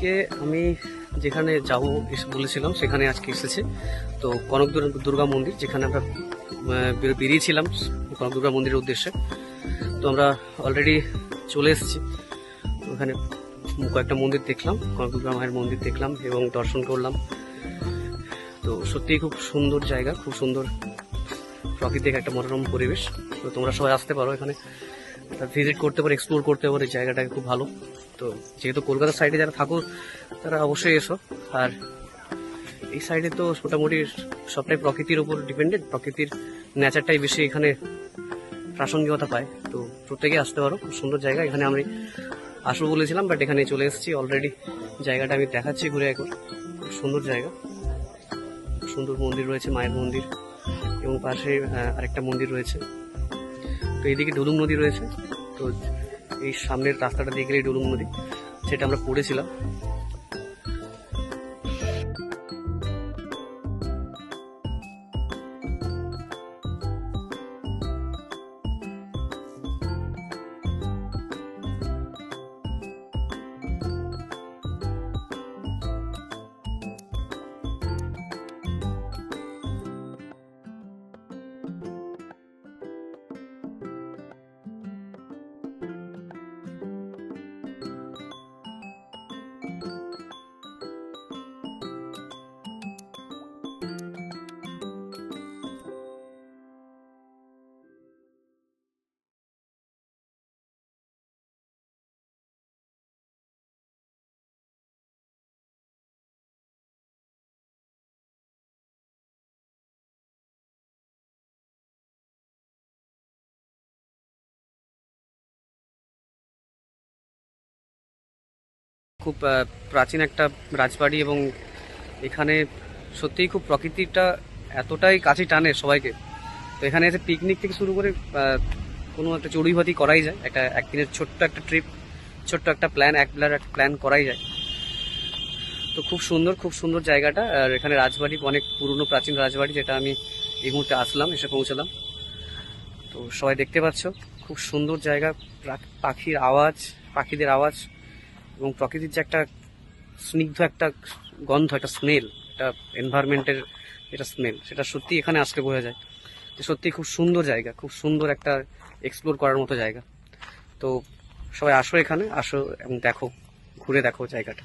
আজকে আমি যেখানে যাব বলেছিলাম সেখানে আজকে এসেছি। তো কনক দুর্গা মন্দির, যেখানে আমরা বেরিয়েছিলাম কনক দুর্গা মন্দিরের উদ্দেশ্যে। তো আমরা অলরেডি চলে এসেছি। ওখানে কয়েকটা মন্দির দেখলাম, কনক দুর্গা মায়ের মন্দির দেখলাম এবং দর্শন করলাম। তো সত্যিই খুব সুন্দর জায়গা, খুব সুন্দর প্রাকৃতিক একটা মনোরম পরিবেশ। তো তোমরা সবাই আসতে পারো, এখানে ভিজিট করতে পারো, এক্সপ্লোর করতে পারো। এই জায়গাটাকে খুব ভালো। তো যেহেতু কলকাতার সাইডে যারা থাকো তারা অবশ্যই এসো। আর এই সাইডে তো মোটামুটি সবটাই প্রকৃতির উপর ডিপেন্ডেন্ট, প্রকৃতির নেচারটাই বেশি এখানে প্রাসঙ্গিকতা পায়। তো প্রত্যেকে আসতে পারো, খুব সুন্দর জায়গা। এখানে আমি আসবো বলেছিলাম, বাট এখানে চলে এসেছি অলরেডি। জায়গাটা আমি দেখাচ্ছি ঘুরে একবার। খুব সুন্দর জায়গা, সুন্দর মন্দির রয়েছে, মায়ের মন্দির, এবং পাশে আরেকটা মন্দির রয়েছে। তো এইদিকে ডুলুং নদী রয়েছে। তো এই সামনের রাস্তাটা দিয়ে গেলেই ডুলুং নদী, সেটা আমরা পড়েছিলাম। খুব প্রাচীন একটা রাজবাড়ি, এবং এখানে সত্যিই খুব প্রকৃতিটা এতটাই কাছে টানে সবাইকে। তো এখানে এসে পিকনিক থেকে শুরু করে কোনো একটা চড়ুইভাতি করাই যায়, একটা একদিনের ছোট্ট একটা ট্রিপ, ছোট্ট একটা প্ল্যান, একবেলার একটা প্ল্যান করাই যায়। তো খুব সুন্দর, খুব সুন্দর জায়গাটা। আর এখানে রাজবাড়ি, অনেক পুরনো প্রাচীন রাজবাড়ি, যেটা আমি এই মুহূর্তে আসলাম, এসে পৌঁছলাম। তো সবাই দেখতে পাচ্ছ, খুব সুন্দর জায়গা। পাখির আওয়াজ, পাখিদের আওয়াজ, এবং প্রকৃতির যে একটা স্নিগ্ধ একটা গন্ধ, একটা স্মেল, একটা এনভায়রনমেন্টের যেটা স্মেল, সেটা সত্যি এখানে আসলে বোঝা যায় যে সত্যি খুব সুন্দর জায়গা, খুব সুন্দর একটা এক্সপ্লোর করার মতো জায়গা। তো সবাই আসো, এখানে আসো এবং দেখো, ঘুরে দেখো জায়গাটা।